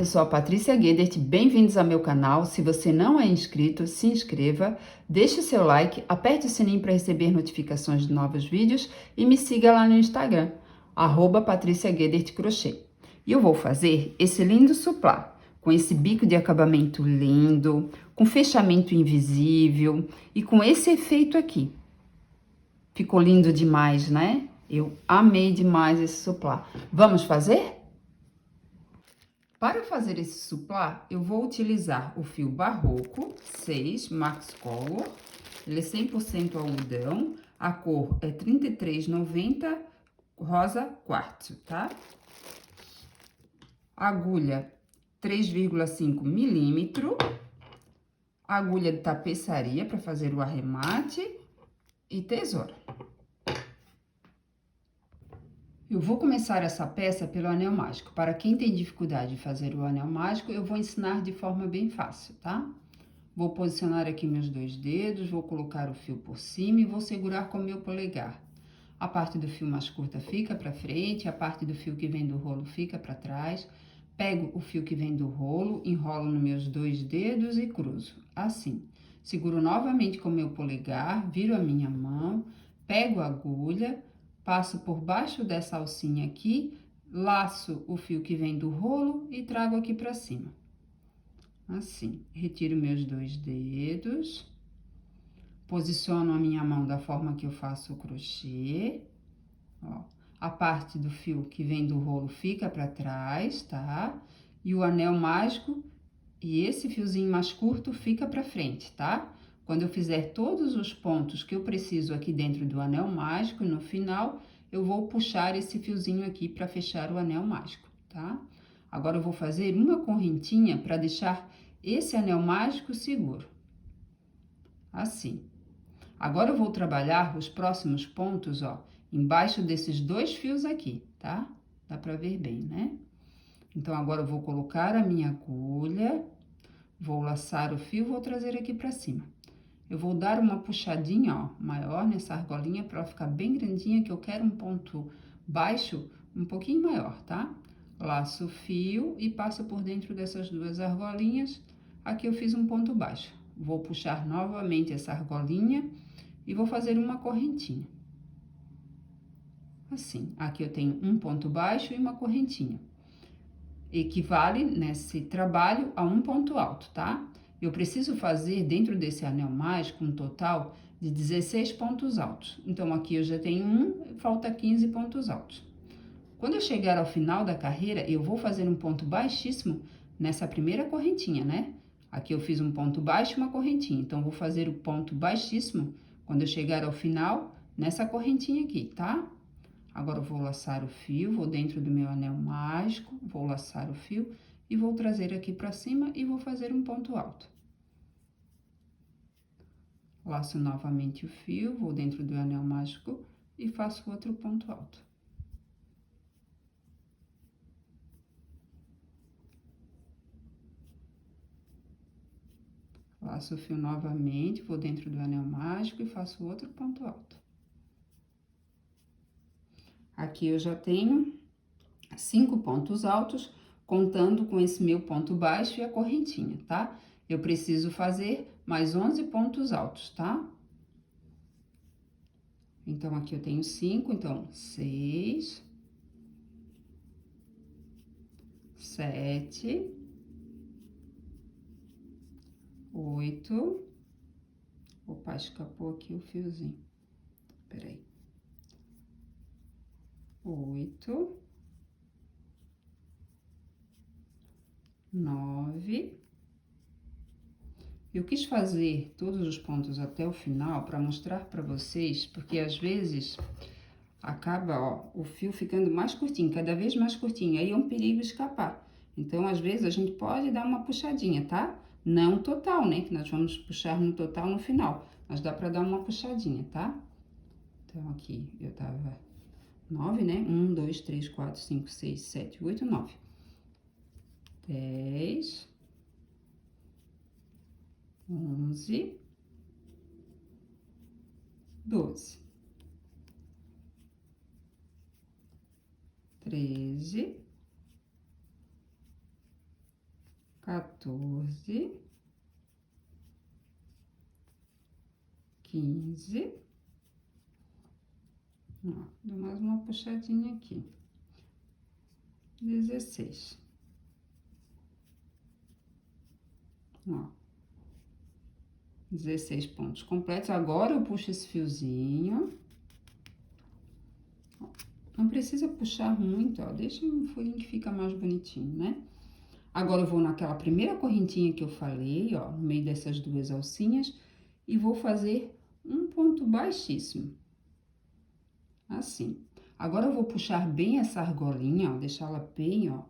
sou a Patrícia Guedert, bem-vindos ao meu canal. Se você não é inscrito, se inscreva, deixe o seu like, aperte o sininho para receber notificações de novos vídeos e me siga lá no Instagram, @Patrícia Guedert Crochê. E eu vou fazer esse lindo suplá, com esse bico de acabamento lindo, com fechamento invisível e com esse efeito aqui. Ficou lindo demais, né? Eu amei demais esse suplá. Vamos fazer? Para fazer esse suplá, eu vou utilizar o fio Barroco 6 Max Color. Ele é 100% algodão, a cor é 33,90 rosa quartzo, tá? Agulha 3,5 milímetro, agulha de tapeçaria para fazer o arremate e tesoura. Eu vou começar essa peça pelo anel mágico. Para quem tem dificuldade de fazer o anel mágico, eu vou ensinar de forma bem fácil, tá? Vou posicionar aqui meus 2 dedos, vou colocar o fio por cima e vou segurar com o meu polegar. A parte do fio mais curta fica para frente, a parte do fio que vem do rolo fica para trás. Pego o fio que vem do rolo, enrolo nos meus 2 dedos e cruzo, assim. Seguro novamente com o meu polegar, viro a minha mão, pego a agulha, passo por baixo dessa alcinha aqui, laço o fio que vem do rolo e trago aqui para cima. Assim, retiro meus 2 dedos, posiciono a minha mão da forma que eu faço o crochê, ó. A parte do fio que vem do rolo fica para trás, tá? E o anel mágico e esse fiozinho mais curto fica para frente, tá? Quando eu fizer todos os pontos que eu preciso aqui dentro do anel mágico, no final, eu vou puxar esse fiozinho aqui para fechar o anel mágico, tá? Agora, eu vou fazer uma correntinha para deixar esse anel mágico seguro. Assim. Agora, eu vou trabalhar os próximos pontos, ó, embaixo desses 2 fios aqui, tá? Dá para ver bem, né? Então, agora, eu vou colocar a minha agulha, vou laçar o fio, vou trazer aqui para cima. Eu vou dar uma puxadinha, ó, maior nessa argolinha para ela ficar bem grandinha, que eu quero um ponto baixo um pouquinho maior, tá? Laço o fio e passo por dentro dessas 2 argolinhas. Aqui eu fiz um ponto baixo. Vou puxar novamente essa argolinha e vou fazer uma correntinha. Assim, aqui eu tenho um ponto baixo e uma correntinha. Equivale nesse trabalho a um ponto alto, tá? Eu preciso fazer dentro desse anel mágico um total de 16 pontos altos. Então, aqui eu já tenho falta 15 pontos altos. Quando eu chegar ao final da carreira, eu vou fazer um ponto baixíssimo nessa primeira correntinha, né? Aqui eu fiz um ponto baixo e uma correntinha. Então, vou fazer o ponto baixíssimo quando eu chegar ao final nessa correntinha aqui, tá? Agora, eu vou laçar o fio, vou dentro do meu anel mágico, vou laçar o fio e vou trazer aqui pra cima e vou fazer um ponto alto. Laço novamente o fio, vou dentro do anel mágico e faço outro ponto alto. Laço o fio novamente, vou dentro do anel mágico e faço outro ponto alto. Aqui eu já tenho 5 pontos altos, contando com esse meu ponto baixo e a correntinha, tá? Eu preciso fazer mais 11 pontos altos, tá? Então, aqui eu tenho 5, então, 6, 7, 8. Opa, escapou aqui o fiozinho. Peraí. 8, 9. Eu quis fazer todos os pontos até o final para mostrar para vocês, porque às vezes acaba, ó, o fio ficando mais curtinho, cada vez mais curtinho, aí é um perigo escapar. Então, às vezes, a gente pode dar uma puxadinha, tá? Não total, né? Que nós vamos puxar no total no final, mas dá pra dar uma puxadinha, tá? Então, aqui eu tava 9, né? 1, 2, 3, 4, 5, 6, 7, 8, 9. 10, 11, 12, 13, 14, 15, ó, dou mais uma puxadinha aqui, 16, ó, 16 pontos completos. Agora eu puxo esse fiozinho, ó, não precisa puxar muito, ó, deixa um furinho que fica mais bonitinho, né? Agora eu vou naquela primeira correntinha que eu falei, ó, no meio dessas duas alcinhas, e vou fazer um ponto baixíssimo, assim. Agora eu vou puxar bem essa argolinha, ó, deixá-la bem, ó,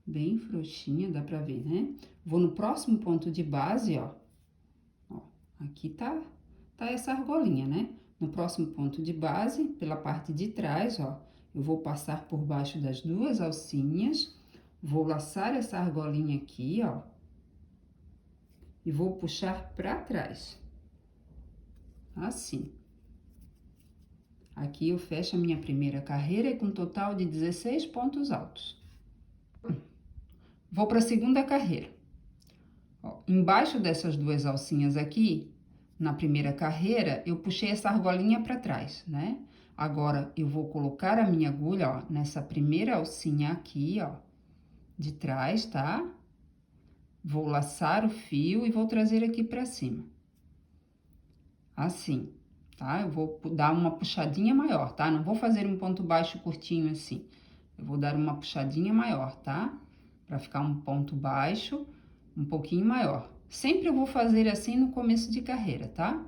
bem frouxinha, dá pra ver, né? Vou no próximo ponto de base, ó, aqui tá essa argolinha, né? No próximo ponto de base, pela parte de trás, ó, eu vou passar por baixo das duas alcinhas, vou laçar essa argolinha aqui, ó, e vou puxar pra trás, assim. Aqui eu fecho a minha primeira carreira com um total de 16 pontos altos. Vou para a segunda carreira. Ó, embaixo dessas duas alcinhas aqui, na primeira carreira, eu puxei essa argolinha para trás, né? Agora, eu vou colocar a minha agulha, ó, nessa primeira alcinha aqui, ó, de trás, tá? Vou laçar o fio e vou trazer aqui para cima. Assim, tá? Eu vou dar uma puxadinha maior, tá? Não vou fazer um ponto baixo curtinho assim. Eu vou dar uma puxadinha maior, tá? Pra ficar um ponto baixo, um pouquinho maior. Sempre eu vou fazer assim no começo de carreira, tá?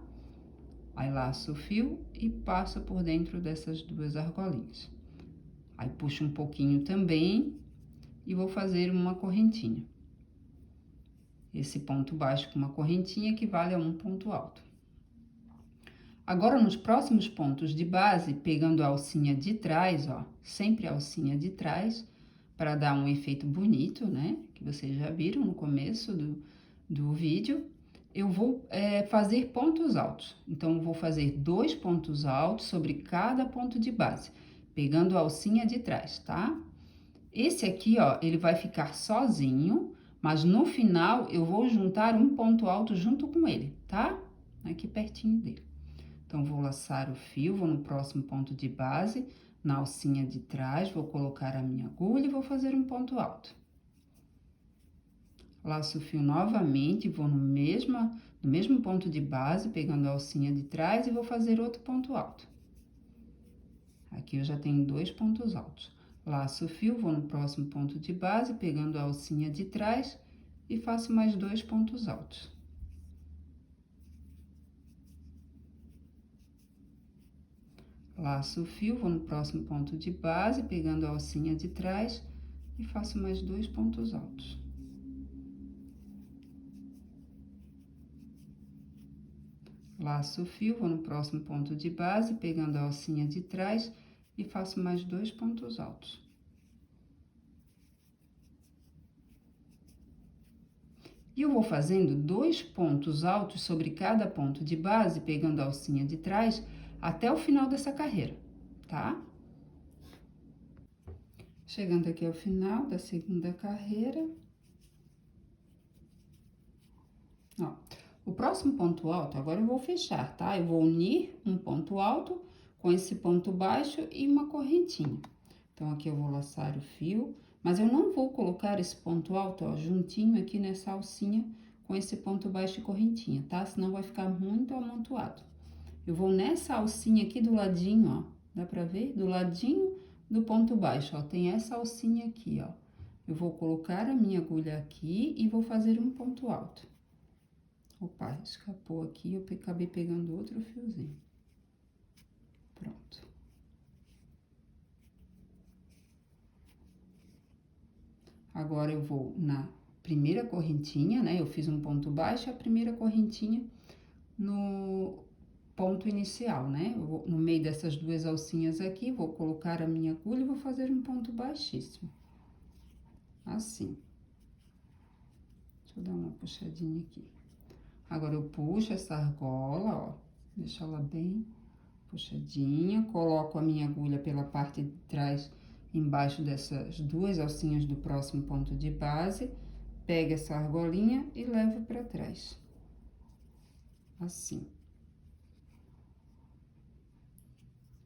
Aí laço o fio e passo por dentro dessas duas argolinhas. Aí puxo um pouquinho também e vou fazer uma correntinha. Esse ponto baixo com uma correntinha equivale a um ponto alto. Agora, nos próximos pontos de base, pegando a alcinha de trás, ó, sempre a alcinha de trás, para dar um efeito bonito, né? Que vocês já viram no começo do vídeo. Eu vou fazer pontos altos. Então, eu vou fazer 2 pontos altos sobre cada ponto de base, pegando a alcinha de trás, tá? Esse aqui, ó, ele vai ficar sozinho, mas no final eu vou juntar um ponto alto junto com ele, tá? Aqui pertinho dele. Então, vou laçar o fio, vou no próximo ponto de base, na alcinha de trás, vou colocar a minha agulha e vou fazer um ponto alto. Laço o fio novamente, vou no mesmo ponto de base, pegando a alcinha de trás e vou fazer outro ponto alto. Aqui eu já tenho 2 pontos altos. Laço o fio, vou no próximo ponto de base, pegando a alcinha de trás e faço mais 2 pontos altos. Laço o fio, vou no próximo ponto de base, pegando a alcinha de trás e faço mais 2 pontos altos. Laço o fio, vou no próximo ponto de base, pegando a alcinha de trás e faço mais 2 pontos altos. E eu vou fazendo 2 pontos altos sobre cada ponto de base, pegando a alcinha de trás, até o final dessa carreira, tá? Chegando aqui ao final da segunda carreira. Ó, o próximo ponto alto, agora eu vou fechar, tá? Eu vou unir um ponto alto com esse ponto baixo e uma correntinha. Então, aqui eu vou laçar o fio, mas eu não vou colocar esse ponto alto, ó, juntinho aqui nessa alcinha com esse ponto baixo e correntinha, tá? Senão vai ficar muito amontoado. Eu vou nessa alcinha aqui do ladinho, ó, dá pra ver? Do ladinho do ponto baixo, ó, tem essa alcinha aqui, ó. Eu vou colocar a minha agulha aqui e vou fazer um ponto alto. Opa, escapou aqui, eu acabei pegando outro fiozinho. Pronto. Agora, eu vou na primeira correntinha, né? Eu fiz um ponto baixo, a primeira correntinha no ponto inicial, né? Eu vou, no meio dessas duas alcinhas aqui, vou colocar a minha agulha e vou fazer um ponto baixíssimo. Assim. Deixa eu dar uma puxadinha aqui. Agora, eu puxo essa argola, ó, deixo ela bem puxadinha, coloco a minha agulha pela parte de trás, embaixo dessas duas alcinhas do próximo ponto de base, pego essa argolinha e levo pra trás. Assim.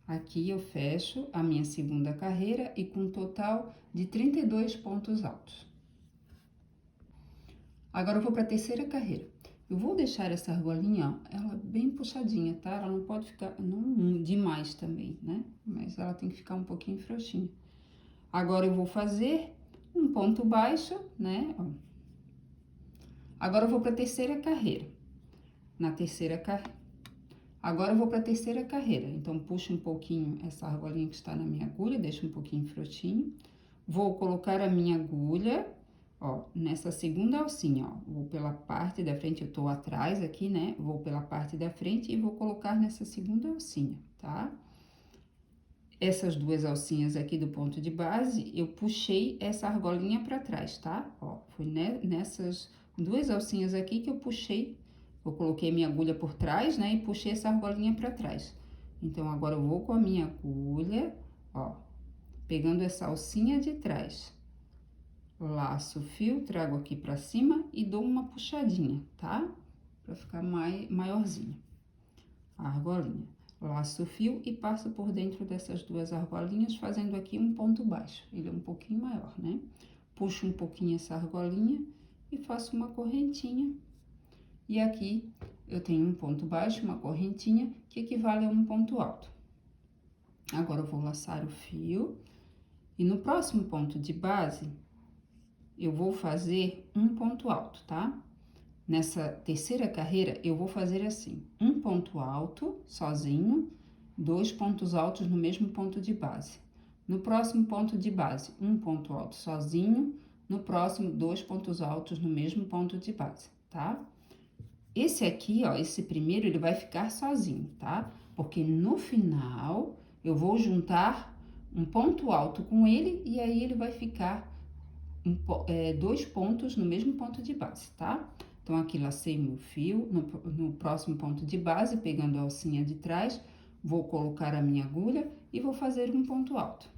Aqui eu fecho a minha segunda carreira e com um total de 32 pontos altos. Agora eu vou pra terceira carreira. Eu vou deixar essa argolinha, ó, ela bem puxadinha, tá? Ela não pode ficar, não demais também, né? Mas ela tem que ficar um pouquinho frouxinha. Agora eu vou fazer um ponto baixo, né? Ó. Agora eu vou pra terceira carreira. Agora eu vou pra terceira carreira. Então, puxo um pouquinho essa argolinha que está na minha agulha, deixo um pouquinho frouxinho. Vou colocar a minha agulha, ó, nessa segunda alcinha, ó. Vou pela parte da frente, eu tô atrás aqui, né? Vou pela parte da frente e vou colocar nessa segunda alcinha, tá? Essas duas alcinhas aqui do ponto de base, eu puxei essa argolinha pra trás, tá? Ó, foi nessas duas alcinhas aqui que eu puxei, eu coloquei minha agulha por trás, né? E puxei essa argolinha pra trás. Então, agora eu vou com a minha agulha, ó, pegando essa alcinha de trás. Laço o fio, trago aqui pra cima e dou uma puxadinha, tá? Pra ficar maiorzinha a argolinha. Laço o fio e passo por dentro dessas duas argolinhas, fazendo aqui um ponto baixo. Ele é um pouquinho maior, né? Puxo um pouquinho essa argolinha e faço uma correntinha. E aqui eu tenho um ponto baixo, uma correntinha, que equivale a um ponto alto. Agora eu vou laçar o fio. E no próximo ponto de base, eu vou fazer um ponto alto, tá? Nessa terceira carreira, eu vou fazer assim, um ponto alto, sozinho, 2 pontos altos no mesmo ponto de base. No próximo ponto de base, um ponto alto sozinho, no próximo, 2 pontos altos no mesmo ponto de base, tá? Esse aqui, ó, esse primeiro, ele vai ficar sozinho, tá? Porque no final, eu vou juntar um ponto alto com ele, e aí ele vai ficar 2 pontos no mesmo ponto de base, tá? Então, aqui lacei meu fio, no próximo ponto de base, pegando a alcinha de trás, vou colocar a minha agulha e vou fazer um ponto alto.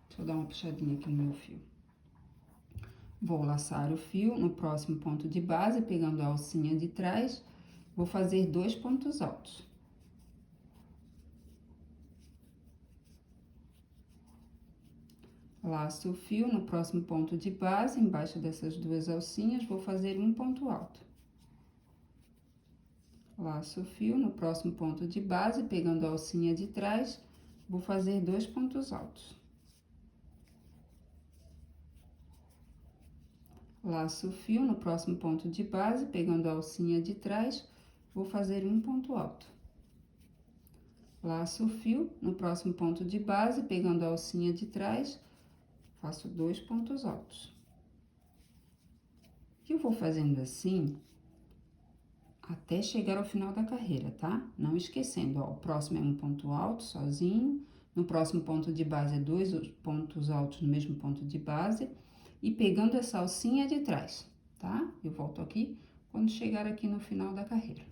Deixa eu dar uma puxadinha aqui no meu fio. Vou laçar o fio no próximo ponto de base, pegando a alcinha de trás, vou fazer 2 pontos altos. Laço o fio no próximo ponto de base, embaixo dessas duas alcinhas, vou fazer um ponto alto. Laço o fio no próximo ponto de base, pegando a alcinha de trás, vou fazer 2 pontos altos. Laço o fio no próximo ponto de base, pegando a alcinha de trás, vou fazer um ponto alto. Laço o fio no próximo ponto de base, pegando a alcinha de trás, faço 2 pontos altos. Eu vou fazendo assim até chegar ao final da carreira, tá? Não esquecendo, ó, o próximo é um ponto alto sozinho, no próximo ponto de base é 2 pontos altos no mesmo ponto de base, e pegando essa alcinha de trás, tá? Eu volto aqui quando chegar aqui no final da carreira.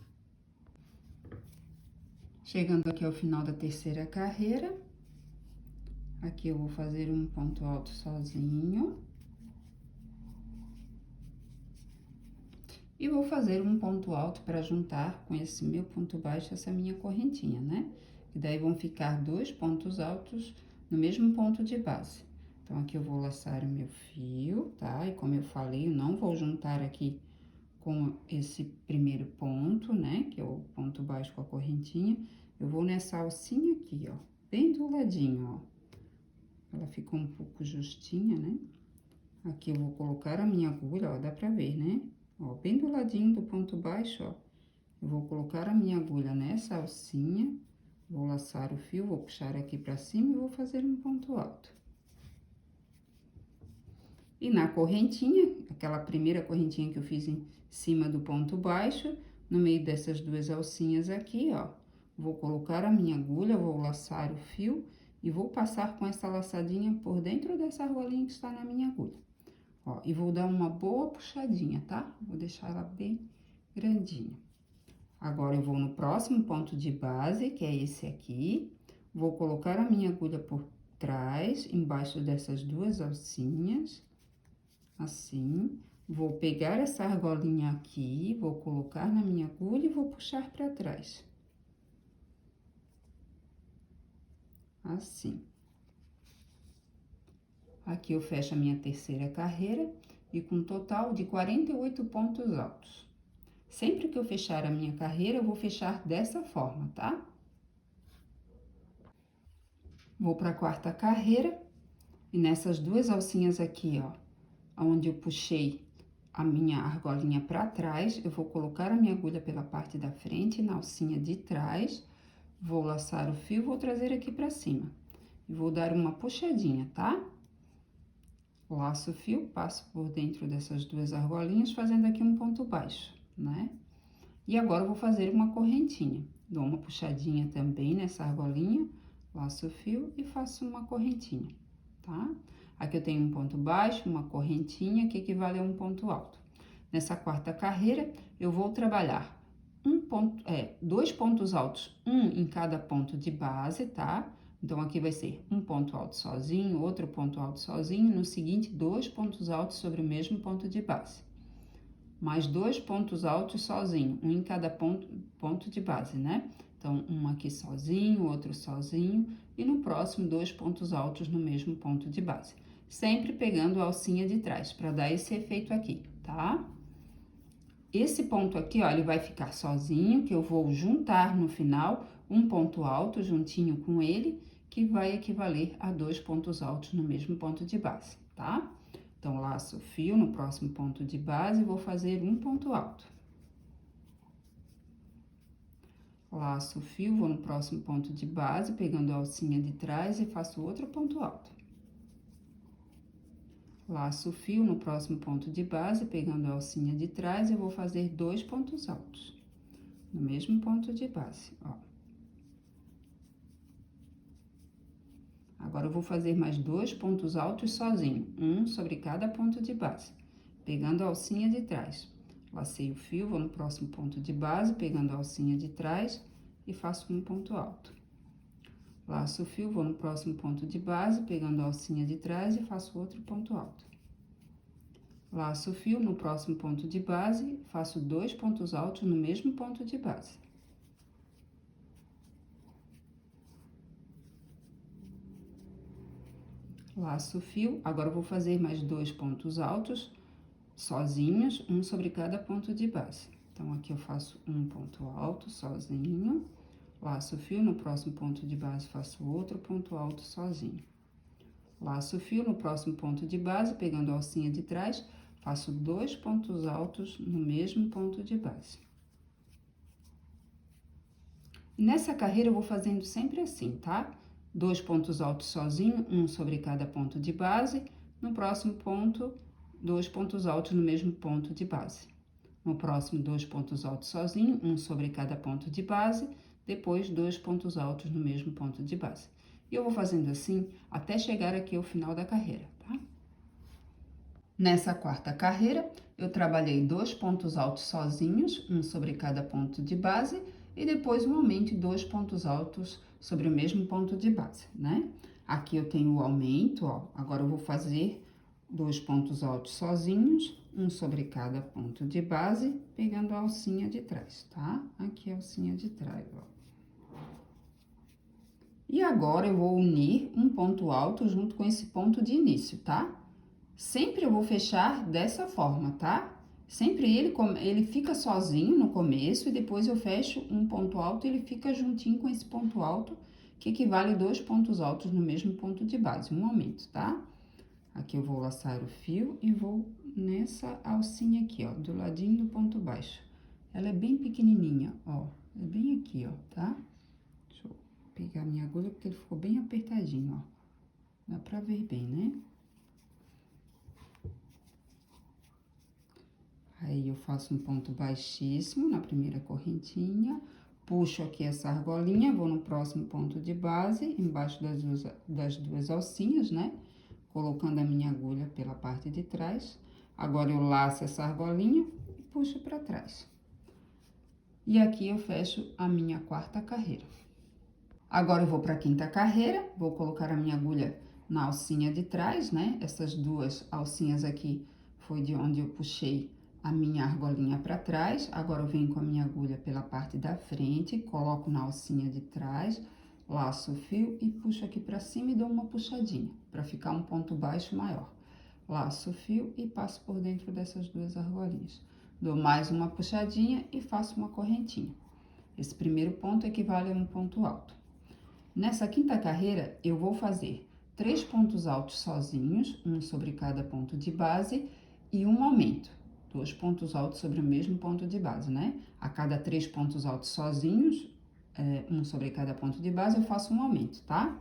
Chegando aqui ao final da terceira carreira, aqui eu vou fazer um ponto alto sozinho. E vou fazer um ponto alto para juntar com esse meu ponto baixo essa minha correntinha, né? E daí vão ficar 2 pontos altos no mesmo ponto de base. Então, aqui eu vou laçar o meu fio, tá? E como eu falei, eu não vou juntar aqui com esse primeiro ponto, né? Que é o ponto baixo com a correntinha. Eu vou nessa alcinha aqui, ó, bem do ladinho, ó. Ela ficou um pouco justinha, né? Aqui eu vou colocar a minha agulha, ó, dá pra ver, né? Ó, bem do ladinho do ponto baixo, ó. Eu vou colocar a minha agulha nessa alcinha, vou laçar o fio, vou puxar aqui pra cima e vou fazer um ponto alto. E na correntinha, aquela primeira correntinha que eu fiz em cima do ponto baixo, no meio dessas duas alcinhas aqui, ó, vou colocar a minha agulha, vou laçar o fio e vou passar com essa laçadinha por dentro dessa argolinha que está na minha agulha. Ó, e vou dar uma boa puxadinha, tá? Vou deixar ela bem grandinha. Agora, eu vou no próximo ponto de base, que é esse aqui. Vou colocar a minha agulha por trás, embaixo dessas duas alcinhas. assim. Vou pegar essa argolinha aqui, vou colocar na minha agulha e vou puxar para trás. Assim. Aqui eu fecho a minha terceira carreira e com um total de 48 pontos altos. Sempre que eu fechar a minha carreira, eu vou fechar dessa forma, tá? Vou para a quarta carreira e nessas duas alcinhas aqui, ó, onde eu puxei a minha argolinha para trás, eu vou colocar a minha agulha pela parte da frente, na alcinha de trás, vou laçar o fio, vou trazer aqui para cima. E vou dar uma puxadinha, tá? Laço o fio, passo por dentro dessas duas argolinhas, fazendo aqui um ponto baixo, né? E agora eu vou fazer uma correntinha. Dou uma puxadinha também nessa argolinha, laço o fio e faço uma correntinha, tá? Aqui eu tenho um ponto baixo, uma correntinha, que equivale a um ponto alto. Nessa quarta carreira, eu vou trabalhar dois pontos altos, um em cada ponto de base, tá? Então, aqui vai ser um ponto alto sozinho, outro ponto alto sozinho, no seguinte, dois pontos altos sobre o mesmo ponto de base. Mais dois pontos altos sozinho, um em cada ponto de base, né? Então, um aqui sozinho, outro sozinho, e no próximo, dois pontos altos no mesmo ponto de base. Sempre pegando a alcinha de trás, para dar esse efeito aqui, tá? Esse ponto aqui, ó, ele vai ficar sozinho, que eu vou juntar no final um ponto alto juntinho com ele, que vai equivaler a dois pontos altos no mesmo ponto de base, tá? Então, laço o fio no próximo ponto de base e vou fazer um ponto alto. Laço o fio, vou no próximo ponto de base, pegando a alcinha de trás e faço outro ponto alto. Laço o fio no próximo ponto de base, pegando a alcinha de trás, eu vou fazer dois pontos altos. No mesmo ponto de base, ó. Agora, eu vou fazer mais dois pontos altos sozinho, um sobre cada ponto de base, pegando a alcinha de trás. Lacei o fio, vou no próximo ponto de base, pegando a alcinha de trás e faço um ponto alto. Laço o fio, vou no próximo ponto de base, pegando a alcinha de trás e faço outro ponto alto. Laço o fio, no próximo ponto de base, faço dois pontos altos no mesmo ponto de base. Laço o fio, agora eu vou fazer mais dois pontos altos sozinhos, um sobre cada ponto de base. Então, aqui eu faço um ponto alto sozinho, laço o fio, no próximo ponto de base faço outro ponto alto sozinho. Laço o fio, no próximo ponto de base, pegando a alcinha de trás, faço dois pontos altos no mesmo ponto de base. Nessa carreira eu vou fazendo sempre assim, tá? Dois pontos altos sozinho, um sobre cada ponto de base. No próximo ponto, dois pontos altos no mesmo ponto de base. No próximo, dois pontos altos sozinho, um sobre cada ponto de base. Depois, dois pontos altos no mesmo ponto de base. E eu vou fazendo assim até chegar aqui ao final da carreira, tá? Nessa quarta carreira, eu trabalhei dois pontos altos sozinhos, um sobre cada ponto de base, e depois um aumento de dois pontos altos sobre o mesmo ponto de base, né? Aqui eu tenho o aumento, ó. Agora eu vou fazer dois pontos altos sozinhos, um sobre cada ponto de base, pegando a alcinha de trás, tá? Aqui a alcinha de trás, ó. E agora eu vou unir um ponto alto junto com esse ponto de início, tá? Sempre eu vou fechar dessa forma, tá? Sempre ele fica sozinho no começo e depois eu fecho um ponto alto e ele fica juntinho com esse ponto alto, que equivale a dois pontos altos no mesmo ponto de base, um aumento, tá? Aqui eu vou laçar o fio e vou nessa alcinha aqui, ó, do ladinho do ponto baixo. Ela é bem pequenininha, ó, é bem aqui, ó, tá? Deixa eu pegar minha agulha porque ele ficou bem apertadinho, ó. Dá pra ver bem, né? Aí, eu faço um ponto baixíssimo na primeira correntinha, puxo aqui essa argolinha, vou no próximo ponto de base, embaixo das duas alcinhas, né? Colocando a minha agulha pela parte de trás. Agora, eu laço essa argolinha e puxo pra trás. E aqui eu fecho a minha quarta carreira. Agora, eu vou pra quinta carreira, vou colocar a minha agulha na alcinha de trás, né? Essas duas alcinhas aqui foi de onde eu puxei a minha argolinha para trás. Agora eu venho com a minha agulha pela parte da frente, coloco na alcinha de trás, laço o fio e puxo aqui para cima e dou uma puxadinha, para ficar um ponto baixo maior. Laço o fio e passo por dentro dessas duas argolinhas. Dou mais uma puxadinha e faço uma correntinha. Esse primeiro ponto equivale a um ponto alto. Nessa quinta carreira, eu vou fazer 3 pontos altos sozinhos, um sobre cada ponto de base, e um aumento. 2 pontos altos sobre o mesmo ponto de base, né? A cada 3 pontos altos sozinhos, um sobre cada ponto de base, eu faço um aumento, tá?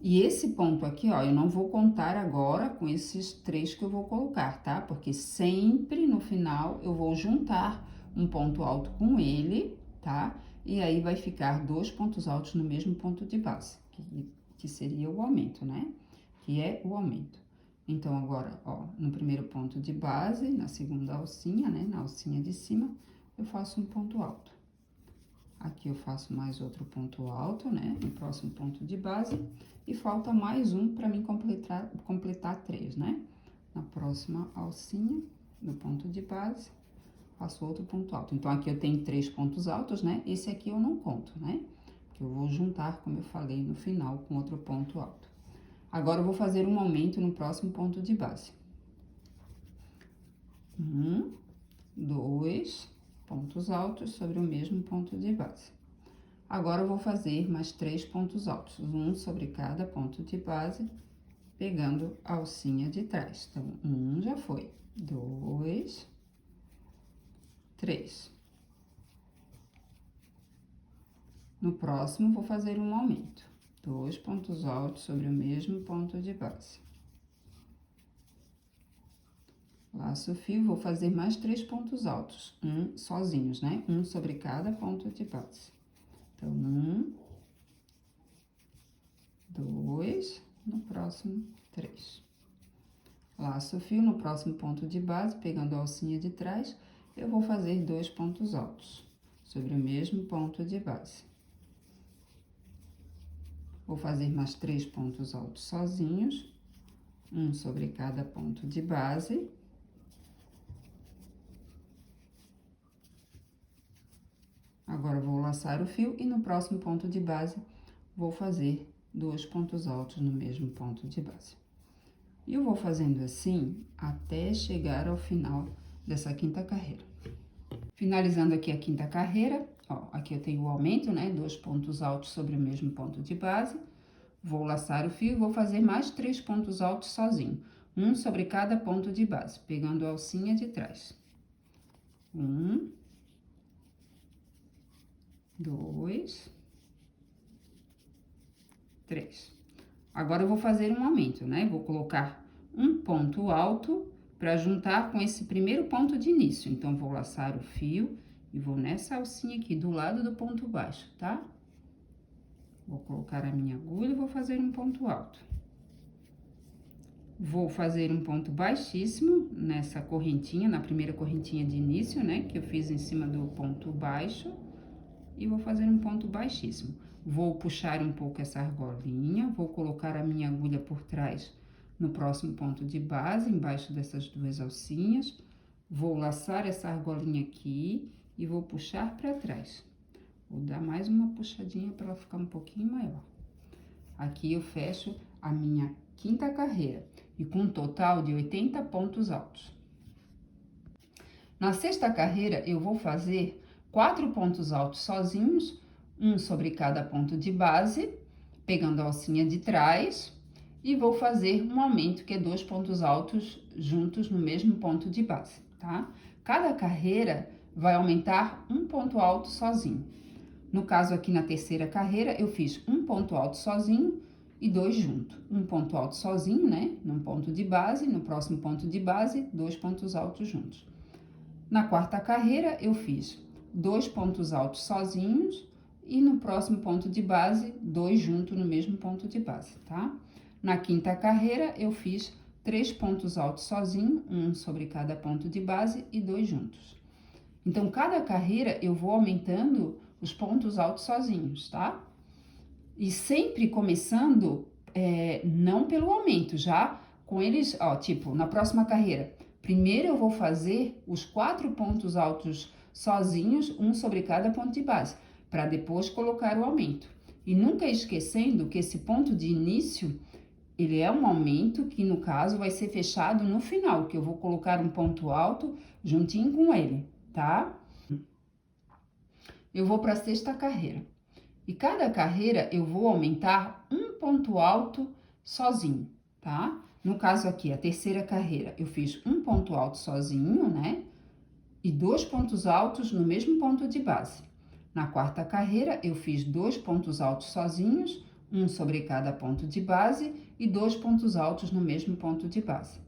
E esse ponto aqui, ó, eu não vou contar agora com esses 3 que eu vou colocar, tá? Porque sempre no final eu vou juntar um ponto alto com ele, tá? E aí vai ficar 2 pontos altos no mesmo ponto de base, que seria o aumento, né? Que é o aumento. Então, agora, ó, no primeiro ponto de base, na segunda alcinha, né? Na alcinha de cima, eu faço um ponto alto. Aqui eu faço mais outro ponto alto, né? No próximo ponto de base. E falta mais um para mim completar 3, né? Na próxima alcinha, no ponto de base, faço outro ponto alto. Então, aqui eu tenho 3 pontos altos, né? Esse aqui eu não conto, né? Que eu vou juntar, como eu falei, no final com outro ponto alto. Agora, eu vou fazer um aumento no próximo ponto de base. 1, 2 pontos altos sobre o mesmo ponto de base. Agora, eu vou fazer mais 3 pontos altos, um sobre cada ponto de base, pegando a alcinha de trás. Então, 1 já foi, 2, 3. No próximo, vou fazer um aumento. 2 pontos altos sobre o mesmo ponto de base. Laço o fio, vou fazer mais 3 pontos altos, sozinhos, né? Um sobre cada ponto de base. Então, 1, 2, no próximo, 3. Laço o fio, no próximo ponto de base, pegando a alcinha de trás, eu vou fazer 2 pontos altos sobre o mesmo ponto de base. Vou fazer mais 3 pontos altos sozinhos, um sobre cada ponto de base. Agora, vou laçar o fio e no próximo ponto de base, vou fazer 2 pontos altos no mesmo ponto de base. E eu vou fazendo assim até chegar ao final dessa quinta carreira. Finalizando aqui a quinta carreira, ó, aqui eu tenho o aumento, né? 2 pontos altos sobre o mesmo ponto de base. Vou laçar o fio e vou fazer mais 3 pontos altos sozinho, um sobre cada ponto de base, pegando a alcinha de trás. 1, 2, 3. Agora, eu vou fazer um aumento, né? Vou colocar um ponto alto para juntar com esse primeiro ponto de início. Então, vou laçar o fio e vou nessa alcinha aqui, do lado do ponto baixo, tá? Vou colocar a minha agulha e vou fazer um ponto alto. Vou fazer um ponto baixíssimo nessa correntinha, na primeira correntinha de início, né? Que eu fiz em cima do ponto baixo. E vou fazer um ponto baixíssimo. Vou puxar um pouco essa argolinha, vou colocar a minha agulha por trás no próximo ponto de base, embaixo dessas duas alcinhas. Vou laçar essa argolinha aqui e vou puxar para trás. Vou dar mais uma puxadinha para ela ficar um pouquinho maior. Aqui eu fecho a minha quinta carreira e com um total de 80 pontos altos. Na sexta carreira, eu vou fazer 4 pontos altos sozinhos, um sobre cada ponto de base, pegando a alcinha de trás, e vou fazer um aumento, que é 2 pontos altos juntos no mesmo ponto de base, tá? Cada carreira vai aumentar um ponto alto sozinho. No caso aqui na terceira carreira, eu fiz um ponto alto sozinho e 2 juntos. Um ponto alto sozinho, né? Num ponto de base, no próximo ponto de base, 2 pontos altos juntos. Na quarta carreira, eu fiz 2 pontos altos sozinhos e no próximo ponto de base, 2 juntos no mesmo ponto de base, tá? Na quinta carreira, eu fiz 3 pontos altos sozinho, um sobre cada ponto de base e 2 juntos. Então, cada carreira eu vou aumentando os pontos altos sozinhos, tá? E sempre começando, não pelo aumento, já com eles, ó, tipo, na próxima carreira, Primeiro eu vou fazer os 4 pontos altos sozinhos, um sobre cada ponto de base, para depois colocar o aumento. E nunca esquecendo que esse ponto de início, ele é um aumento que, no caso, vai ser fechado no final, que eu vou colocar um ponto alto juntinho com ele, tá? Eu vou para a sexta carreira. E cada carreira eu vou aumentar um ponto alto sozinho, tá? No caso aqui, a terceira carreira, eu fiz um ponto alto sozinho, né? E 2 pontos altos no mesmo ponto de base. Na quarta carreira, eu fiz 2 pontos altos sozinhos, um sobre cada ponto de base e 2 pontos altos no mesmo ponto de base.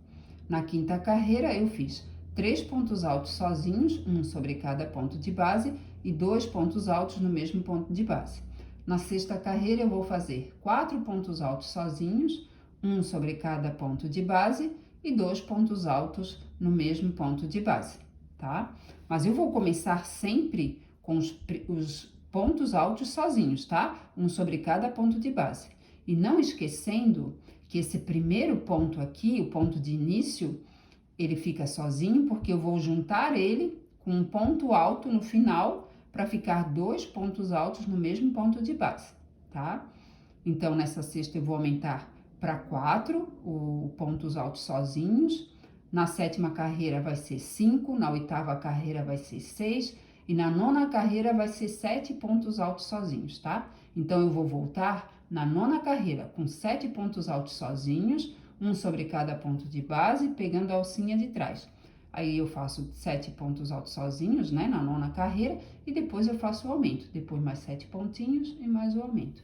Na quinta carreira, eu fiz 3 pontos altos sozinhos, um sobre cada ponto de base e 2 pontos altos no mesmo ponto de base. Na sexta carreira, eu vou fazer 4 pontos altos sozinhos, um sobre cada ponto de base e 2 pontos altos no mesmo ponto de base, tá? Mas eu vou começar sempre com os pontos altos sozinhos, tá? Um sobre cada ponto de base. E não esquecendo que esse primeiro ponto aqui, o ponto de início, ele fica sozinho porque eu vou juntar ele com um ponto alto no final para ficar 2 pontos altos no mesmo ponto de base, tá? Então, nessa sexta eu vou aumentar para 4 os pontos altos sozinhos. Na sétima carreira vai ser 5, na oitava carreira vai ser 6 e na nona carreira vai ser 7 pontos altos sozinhos, tá? Então, eu vou voltar na nona carreira com 7 pontos altos sozinhos, um sobre cada ponto de base, pegando a alcinha de trás. Aí eu faço 7 pontos altos sozinhos, né, na nona carreira, e depois eu faço o aumento. Depois mais 7 pontinhos e mais o aumento.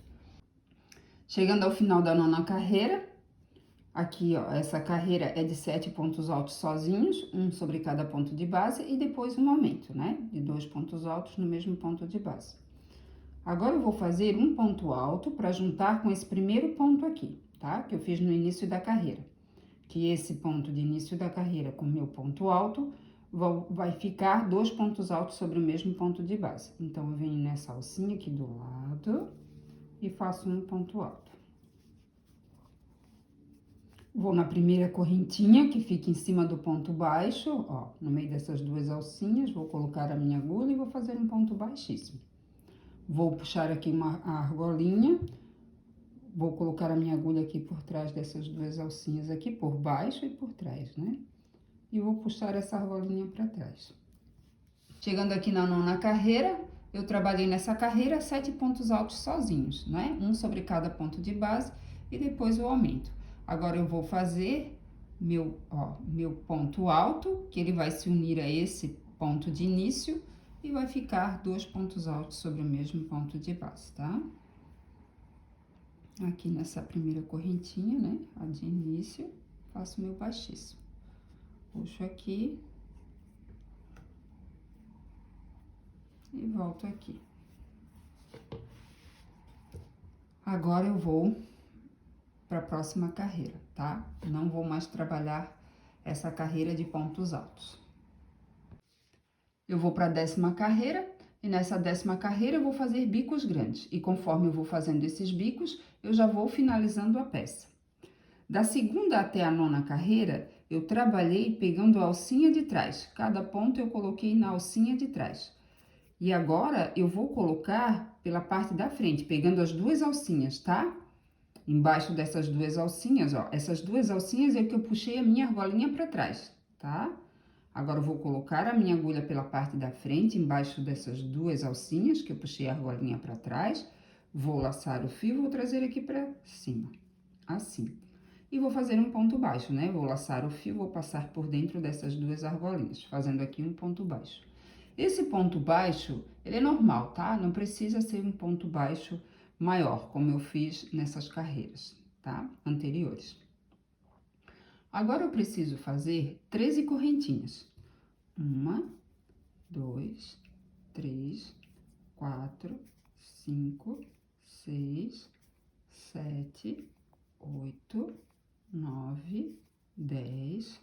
Chegando ao final da nona carreira, aqui, ó, essa carreira é de 7 pontos altos sozinhos, um sobre cada ponto de base, e depois um aumento, né, de 2 pontos altos no mesmo ponto de base. Agora, eu vou fazer um ponto alto para juntar com esse primeiro ponto aqui, tá, que eu fiz no início da carreira. Que esse ponto de início da carreira com o meu ponto alto vai ficar 2 pontos altos sobre o mesmo ponto de base. Então, eu venho nessa alcinha aqui do lado e faço um ponto alto. Vou na primeira correntinha que fica em cima do ponto baixo, ó, no meio dessas duas alcinhas, vou colocar a minha agulha e vou fazer um ponto baixíssimo. Vou puxar aqui uma argolinha. Vou colocar a minha agulha aqui por trás dessas duas alcinhas aqui, por baixo e por trás, né? E vou puxar essa argolinha para trás. Chegando aqui na nona carreira, eu trabalhei nessa carreira 7 pontos altos sozinhos, né? Um sobre cada ponto de base e depois o aumento. Agora, eu vou fazer meu ponto alto, que ele vai se unir a esse ponto de início e vai ficar 2 pontos altos sobre o mesmo ponto de base, tá? Aqui nessa primeira correntinha, né, a de início, faço meu baixíssimo. Puxo aqui. E volto aqui. Agora, eu vou para a próxima carreira, tá? Não vou mais trabalhar essa carreira de pontos altos. Eu vou para a 10ª carreira. E nessa 10ª carreira, eu vou fazer bicos grandes. E conforme eu vou fazendo esses bicos, eu já vou finalizando a peça. Da 2ª até a 9ª carreira, eu trabalhei pegando a alcinha de trás. Cada ponto eu coloquei na alcinha de trás. E agora, eu vou colocar pela parte da frente, pegando as duas alcinhas, tá? Embaixo dessas duas alcinhas, ó. Essas duas alcinhas é que eu puxei a minha argolinha para trás, tá? Agora, eu vou colocar a minha agulha pela parte da frente, embaixo dessas duas alcinhas, que eu puxei a argolinha para trás. Vou laçar o fio, vou trazer aqui para cima, assim. E vou fazer um ponto baixo, né? Vou laçar o fio, vou passar por dentro dessas duas argolinhas, fazendo aqui um ponto baixo. Esse ponto baixo, ele é normal, tá? Não precisa ser um ponto baixo maior, como eu fiz nessas carreiras, tá? Anteriores. Agora, eu preciso fazer 13 correntinhas. 1, 2, 3, 4, 5, 6, 7, 8, 9, 10,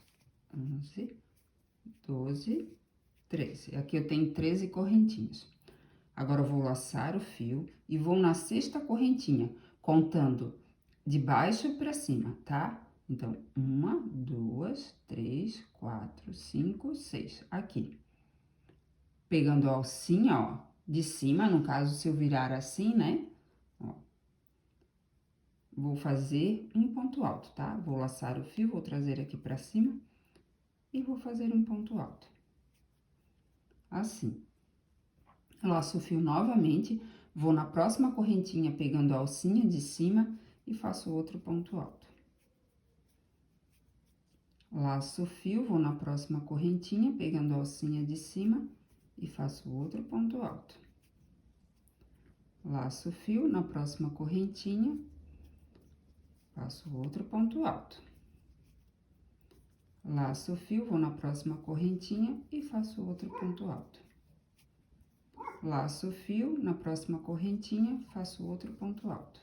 11, 12, 13. Aqui eu tenho 13 correntinhas. Agora, eu vou laçar o fio e vou na 6ª correntinha, contando de baixo para cima, tá? Então, 1, 2, 3, 4, 5, 6. Aqui. Pegando a alcinha, ó, de cima, no caso, se eu virar assim, né? Ó. Vou fazer um ponto alto, tá? Vou laçar o fio, vou trazer aqui pra cima e vou fazer um ponto alto. Assim. Laço o fio novamente, vou na próxima correntinha pegando a alcinha de cima e faço outro ponto alto. Laço o fio, vou na próxima correntinha pegando a alcinha de cima e faço outro ponto alto. Laço o fio, na próxima correntinha, faço outro ponto alto. Laço o fio, vou na próxima correntinha e faço outro ponto alto. Laço o fio, na próxima correntinha, faço outro ponto alto.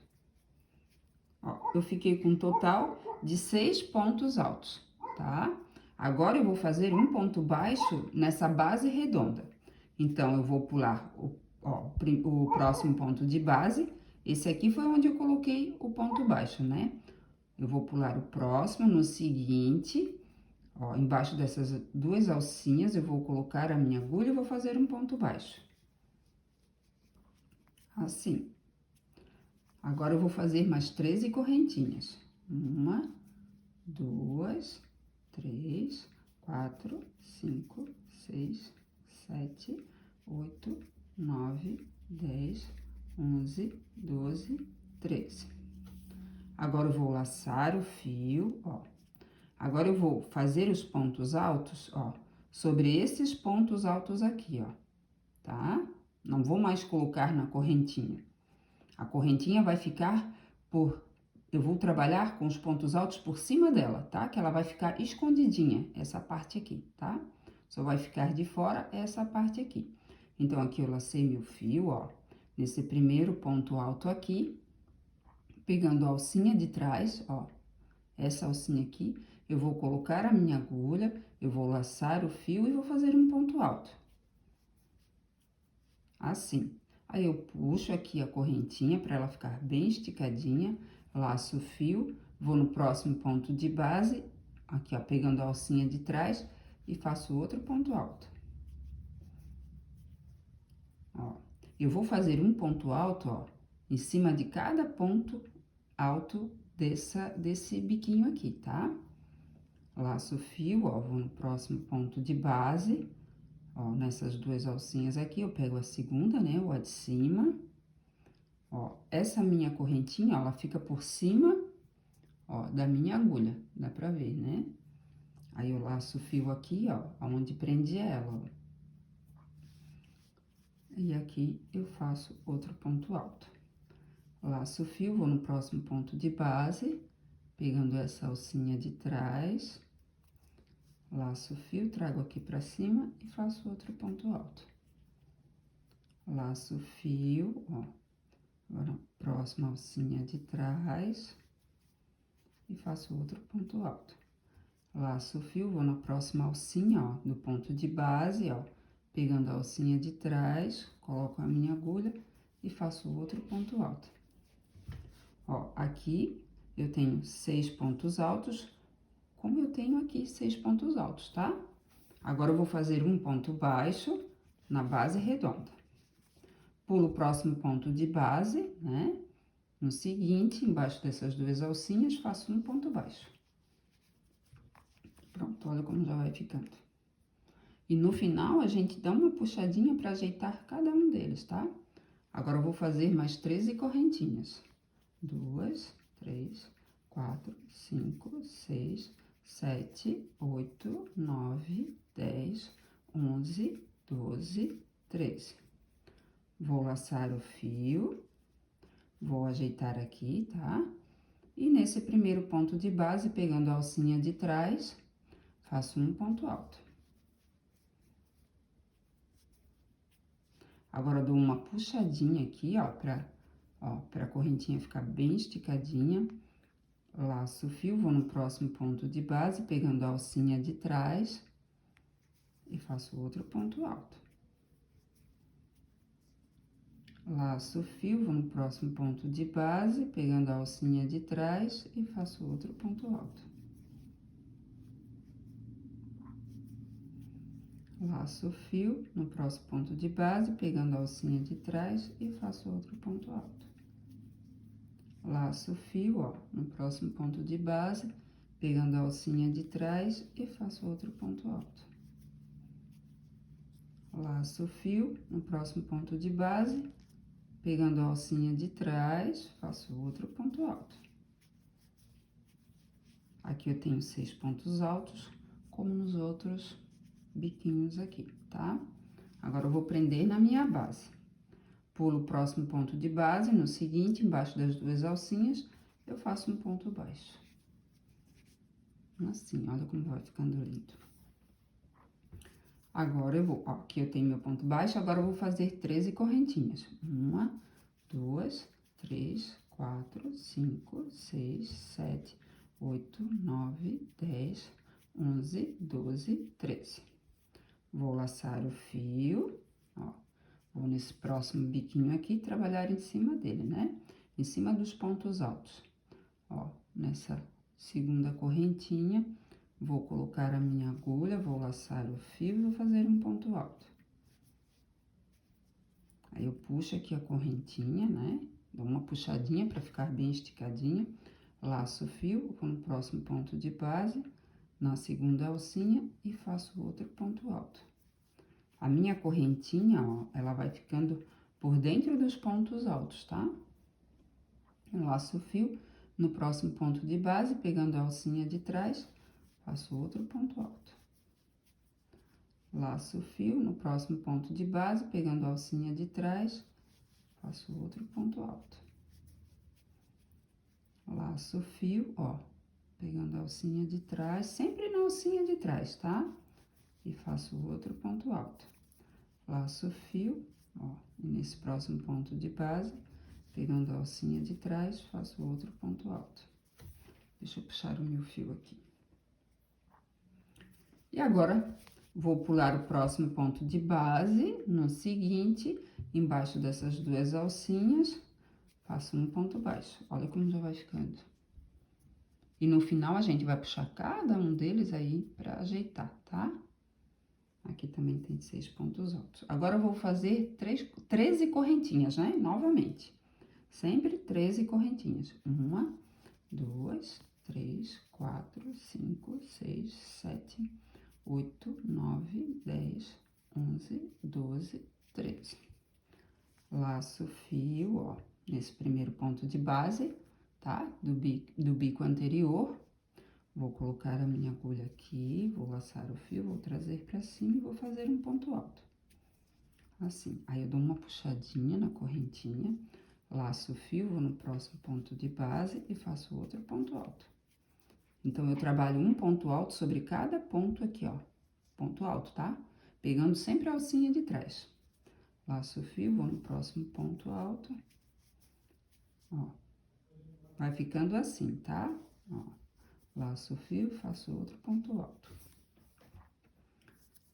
Ó, eu fiquei com um total de 6 pontos altos, tá? Agora, eu vou fazer um ponto baixo nessa base redonda. Então, eu vou pular o próximo ponto de base. Esse aqui foi onde eu coloquei o ponto baixo, né? Eu vou pular o próximo, no seguinte, ó, embaixo dessas duas alcinhas, eu vou colocar a minha agulha e vou fazer um ponto baixo. Assim. Agora, eu vou fazer mais 13 correntinhas. 1, 2, 3, 4, 5, 6, 7, 8, 9, 10, 11, 12, 13. Agora, eu vou laçar o fio, ó. Agora, eu vou fazer os pontos altos, ó, sobre esses pontos altos aqui, ó, tá? Não vou mais colocar na correntinha. A correntinha vai ficar eu vou trabalhar com os pontos altos por cima dela, tá? Que ela vai ficar escondidinha, essa parte aqui, tá? Só vai ficar de fora essa parte aqui. Então, aqui eu lacei meu fio, ó, nesse primeiro ponto alto aqui, pegando a alcinha de trás, ó, essa alcinha aqui, eu vou colocar a minha agulha, eu vou laçar o fio e vou fazer um ponto alto. Assim. Aí, eu puxo aqui a correntinha para ela ficar bem esticadinha, laço o fio, vou no próximo ponto de base, aqui, ó, pegando a alcinha de trás e faço outro ponto alto. Ó, eu vou fazer um ponto alto, ó, em cima de cada ponto alto desse biquinho aqui, tá? Laço o fio, ó, vou no próximo ponto de base, ó, nessas duas alcinhas aqui, eu pego a segunda, né, ou a de cima. Ó, essa minha correntinha, ó, ela fica por cima, ó, da minha agulha, dá pra ver, né? Aí, eu laço o fio aqui, ó, aonde prende ela, ó. E aqui, eu faço outro ponto alto. Laço o fio, vou no próximo ponto de base, pegando essa alcinha de trás. Laço o fio, trago aqui pra cima e faço outro ponto alto. Laço o fio, ó. Agora, próxima alcinha de trás e faço outro ponto alto. Laço o fio, vou na próxima alcinha, ó, do ponto de base, ó, pegando a alcinha de trás, coloco a minha agulha e faço outro ponto alto. Ó, aqui eu tenho 6 pontos altos, como eu tenho aqui 6 pontos altos, tá? Agora, eu vou fazer um ponto baixo na base redonda. Pulo o próximo ponto de base, né? No seguinte, embaixo dessas duas alcinhas, faço um ponto baixo. Pronto, olha como já vai ficando. E no final, a gente dá uma puxadinha para ajeitar cada um deles, tá? Agora, eu vou fazer mais 13 correntinhas. 2, 3, 4, 5, 6, 7, 8, 9, 10, 11, 12, 13. Vou laçar o fio, vou ajeitar aqui, tá? E nesse primeiro ponto de base, pegando a alcinha de trás, faço um ponto alto. Agora, dou uma puxadinha aqui, ó, pra correntinha ficar bem esticadinha. Laço o fio, vou no próximo ponto de base, pegando a alcinha de trás e faço outro ponto alto. Laço o fio, vou no próximo ponto de base, pegando a alcinha de trás e faço outro ponto alto. laço o fio no próximo ponto de base, pegando a alcinha de trás e faço outro ponto alto. Laço o fio, ó, no próximo ponto de base, pegando a alcinha de trás e faço outro ponto alto. Laço o fio no próximo ponto de base, pegando a alcinha de trás, faço outro ponto alto. Aqui eu tenho 6 pontos altos, como nos outros biquinhos aqui, tá? Agora, eu vou prender na minha base. Pulo o próximo ponto de base, no seguinte, embaixo das 2 alcinhas, eu faço um ponto baixo. Assim, olha como vai ficando lindo. Agora, eu vou, ó, aqui eu tenho meu ponto baixo, agora eu vou fazer 13 correntinhas. 1, 2, 3, 4, 5, 6, 7, 8, 9, 10, 11, 12, 13. Vou laçar o fio, ó, vou nesse próximo biquinho aqui trabalhar em cima dele, né? Em cima dos pontos altos. Ó, nessa segunda correntinha, vou colocar a minha agulha, vou laçar o fio e vou fazer um ponto alto. Aí, eu puxo aqui a correntinha, né? Dou uma puxadinha para ficar bem esticadinha. Laço o fio, vou no próximo ponto de base, na segunda alcinha e faço outro ponto alto. A minha correntinha, ó, ela vai ficando por dentro dos pontos altos, tá? Eu laço o fio no próximo ponto de base, pegando a alcinha de trás, faço outro ponto alto. Laço o fio no próximo ponto de base, pegando a alcinha de trás, faço outro ponto alto. Laço o fio, ó, pegando a alcinha de trás, sempre na alcinha de trás, tá? E faço outro ponto alto. Laço o fio, ó, e nesse próximo ponto de base, pegando a alcinha de trás, faço outro ponto alto. Deixa eu puxar o meu fio aqui. E agora, vou pular o próximo ponto de base, no seguinte, embaixo dessas 2 alcinhas, faço um ponto baixo. Olha como já vai ficando. E no final, a gente vai puxar cada um deles aí pra ajeitar, tá? Aqui também tem 6 pontos altos. Agora, eu vou fazer 13 correntinhas, né? Novamente. Sempre 13 correntinhas. 1, 2, 3, 4, 5, 6, 7, 8, 9, 10, 11, 12, 13. Laço o fio, ó, nesse primeiro ponto de base, tá? Do bico anterior. Vou colocar a minha agulha aqui, vou laçar o fio, vou trazer pra cima e vou fazer um ponto alto. Assim, aí eu dou uma puxadinha na correntinha, laço o fio, vou no próximo ponto de base e faço outro ponto alto. Então, eu trabalho um ponto alto sobre cada ponto aqui, ó. Ponto alto, tá? Pegando sempre a alcinha de trás. Laço o fio, vou no próximo ponto alto. Ó. Vai ficando assim, tá? Ó. Laço o fio, faço outro ponto alto.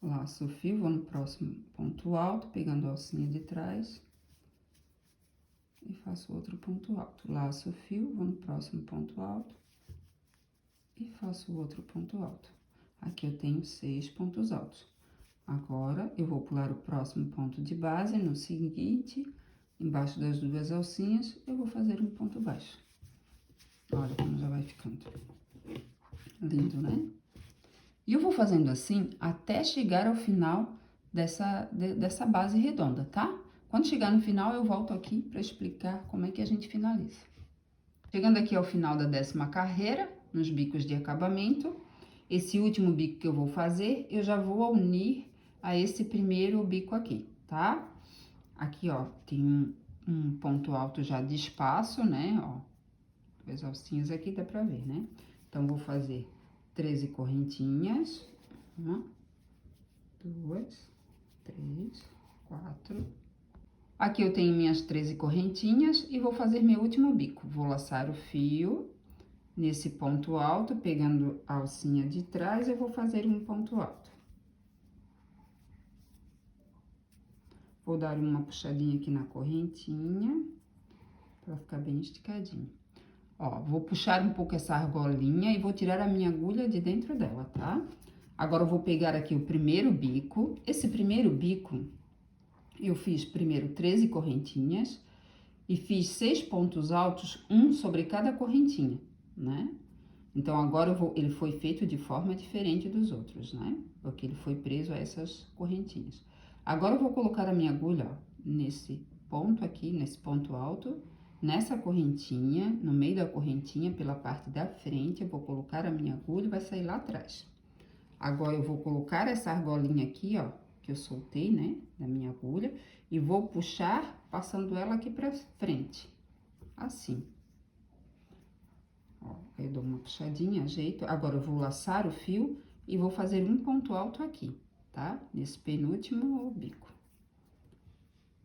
Laço o fio, vou no próximo ponto alto, pegando a alcinha de trás. E faço outro ponto alto. Laço o fio, vou no próximo ponto alto. E faço outro ponto alto. Aqui eu tenho 6 pontos altos. Agora, eu vou pular o próximo ponto de base, no seguinte, embaixo das 2 alcinhas, eu vou fazer um ponto baixo. Olha como já vai ficando. Lindo, né? E eu vou fazendo assim até chegar ao final dessa base redonda, tá? Quando chegar no final, eu volto aqui para explicar como é que a gente finaliza. Chegando aqui ao final da 10ª carreira, nos bicos de acabamento, esse último bico que eu vou fazer, eu já vou unir a esse primeiro bico aqui, tá? Aqui, ó, tem um ponto alto já de espaço, né? Ó, 2 alcinhas aqui, dá pra ver, né? Então, vou fazer 13 correntinhas. 1, 2, 3, 4. Aqui eu tenho minhas 13 correntinhas e vou fazer meu último bico. Vou laçar o fio nesse ponto alto, pegando a alcinha de trás, eu vou fazer um ponto alto. Vou dar uma puxadinha aqui na correntinha, pra ficar bem esticadinho. Ó, vou puxar um pouco essa argolinha e vou tirar a minha agulha de dentro dela, tá? Agora, eu vou pegar aqui o primeiro bico. Esse primeiro bico, eu fiz primeiro 13 correntinhas e fiz 6 pontos altos, um sobre cada correntinha, né? Então, agora ele foi feito de forma diferente dos outros, né? Porque ele foi preso a essas correntinhas. Agora, eu vou colocar a minha agulha, ó, nesse ponto aqui, nesse ponto alto, nessa correntinha, no meio da correntinha, pela parte da frente, eu vou colocar a minha agulha e vai sair lá atrás. Agora, eu vou colocar essa argolinha aqui, ó, que eu soltei, né, da minha agulha, e vou puxar, passando ela aqui pra frente, assim. Ó, eu dou uma puxadinha, ajeito. Agora, eu vou laçar o fio e vou fazer um ponto alto aqui, tá? Nesse penúltimo bico.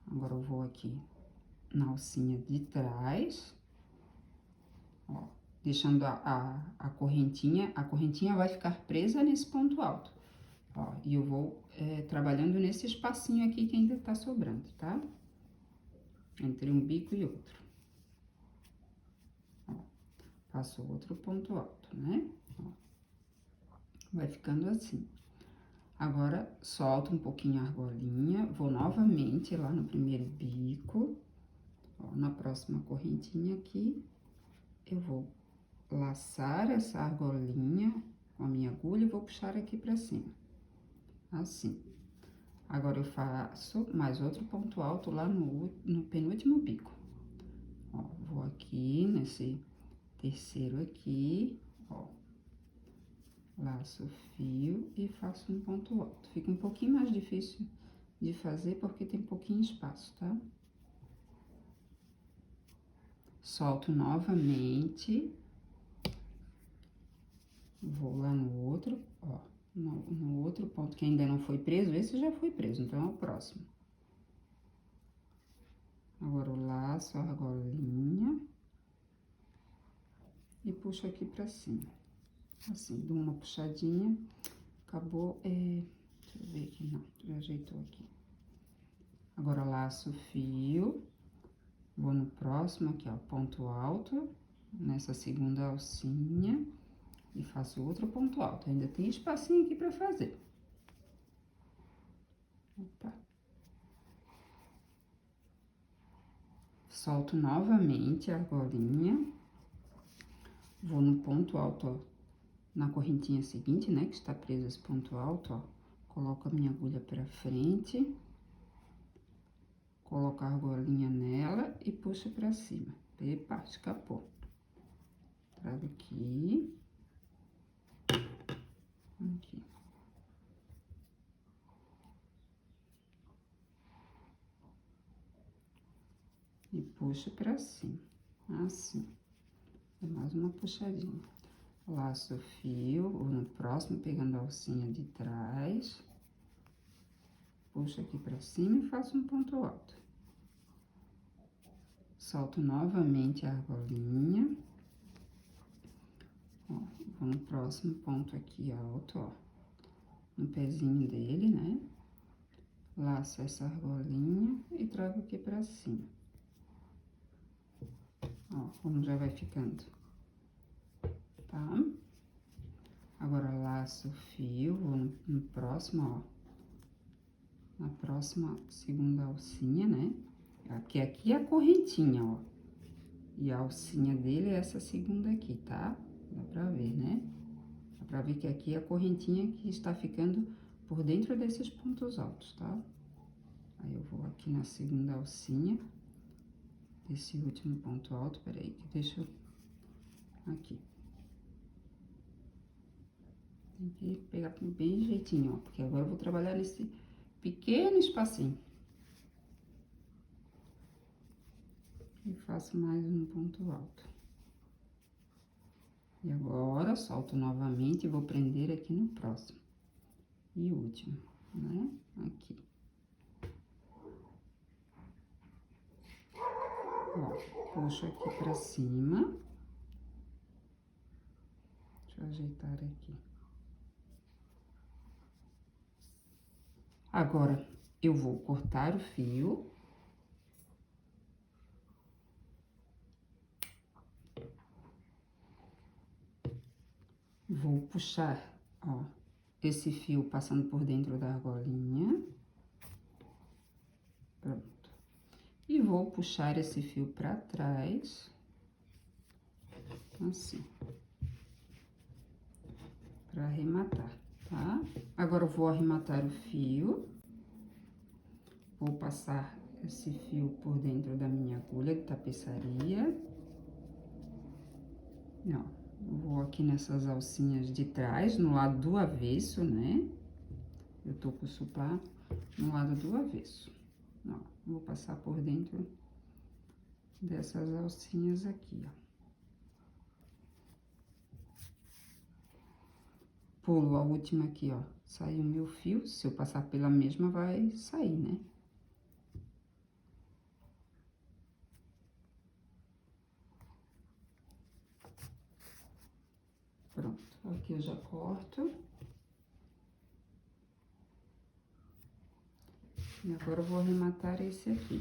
Agora, eu vou aqui na alcinha de trás, ó, deixando a correntinha vai ficar presa nesse ponto alto. Ó, e eu vou trabalhando nesse espacinho aqui que ainda tá sobrando, tá? Entre um bico e outro. Ó, faço outro ponto alto, né? Ó, vai ficando assim. Agora, solto um pouquinho a argolinha, vou novamente lá no primeiro bico, ó, na próxima correntinha aqui, eu vou laçar essa argolinha com a minha agulha e vou puxar aqui pra cima, assim. Agora, eu faço mais outro ponto alto lá no penúltimo bico. Ó, vou aqui nesse terceiro aqui, ó, laço o fio e faço um ponto alto. Fica um pouquinho mais difícil de fazer porque tem pouquinho espaço, tá? Solto novamente. Vou lá no outro, ó, no outro ponto que ainda não foi preso, esse já foi preso, então é o próximo. Agora, eu laço a argolinha e puxo aqui pra cima. Assim, dou uma puxadinha, acabou, deixa eu ver aqui, não, já ajeitou aqui. Agora, laço o fio, vou no próximo aqui, ó, ponto alto, nessa segunda alcinha, e faço outro ponto alto. Ainda tem espacinho aqui pra fazer. Opa. Solto novamente a argolinha, vou no ponto alto, ó, na correntinha seguinte, né, que está preso esse ponto alto, ó, coloco a minha agulha pra frente, coloco a argolinha nela e puxo pra cima. Epa, escapou. Trago aqui. Aqui. E puxo pra cima, assim. É mais uma puxadinha. Laço o fio, vou no próximo, pegando a alcinha de trás. Puxo aqui pra cima e faço um ponto alto. Solto novamente a argolinha. Ó, vou no próximo ponto aqui alto, ó. No pezinho dele, né? Laço essa argolinha e trago aqui pra cima. Ó, como já vai ficando, tá? Agora, laço o fio, vou no próximo, ó. Na próxima segunda alcinha, né? Aqui é a correntinha, ó. E a alcinha dele é essa segunda aqui, tá? Dá pra ver, né? Dá pra ver que aqui é a correntinha que está ficando por dentro desses pontos altos, tá? Aí, eu vou aqui na segunda alcinha desse último ponto alto, peraí, que deixa eu... Aqui. Tem que pegar bem jeitinho, ó, porque agora eu vou trabalhar nesse pequeno espacinho. E faço mais um ponto alto. E agora, solto novamente e vou prender aqui no próximo. E último, né? Aqui. Ó, puxo aqui pra cima. Deixa eu ajeitar aqui. Agora, eu vou cortar o fio. Vou puxar, ó, esse fio passando por dentro da argolinha. Pronto. E vou puxar esse fio pra trás, assim, pra arrematar, tá? Agora eu vou arrematar o fio. Vou passar esse fio por dentro da minha agulha de tapeçaria. Ó, vou aqui nessas alcinhas de trás, no lado do avesso, né? Eu tô com o suplá no lado do avesso. Ó, vou passar por dentro dessas alcinhas aqui, ó. Pulo a última aqui, ó. Sai o meu fio, se eu passar pela mesma, vai sair, né? Pronto, aqui eu já corto. E agora eu vou arrematar esse aqui.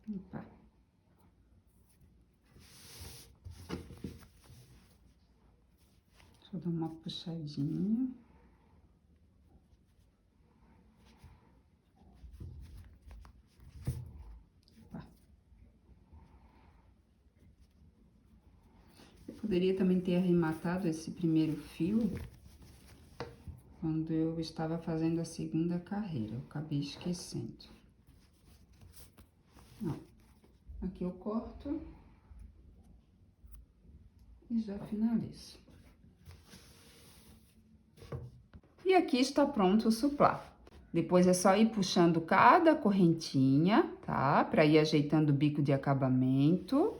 Opa. Deixa eu dar uma puxadinha. Opa. Eu poderia também ter arrematado esse primeiro fio quando eu estava fazendo a segunda carreira, eu acabei esquecendo. Ó, aqui eu corto e já finalizo. E aqui está pronto o suplá. Depois é só ir puxando cada correntinha, tá? Para ir ajeitando o bico de acabamento.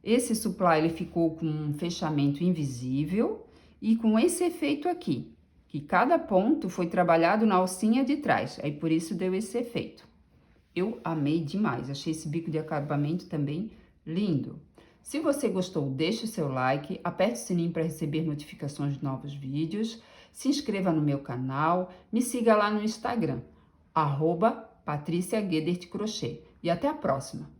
Esse suplá, ele ficou com um fechamento invisível e com esse efeito aqui, que cada ponto foi trabalhado na alcinha de trás, aí por isso deu esse efeito. Eu amei demais, achei esse bico de acabamento também lindo. Se você gostou, deixe o seu like, aperte o sininho para receber notificações de novos vídeos, se inscreva no meu canal, me siga lá no Instagram, @PatriciaGuedert Crochê. E até a próxima!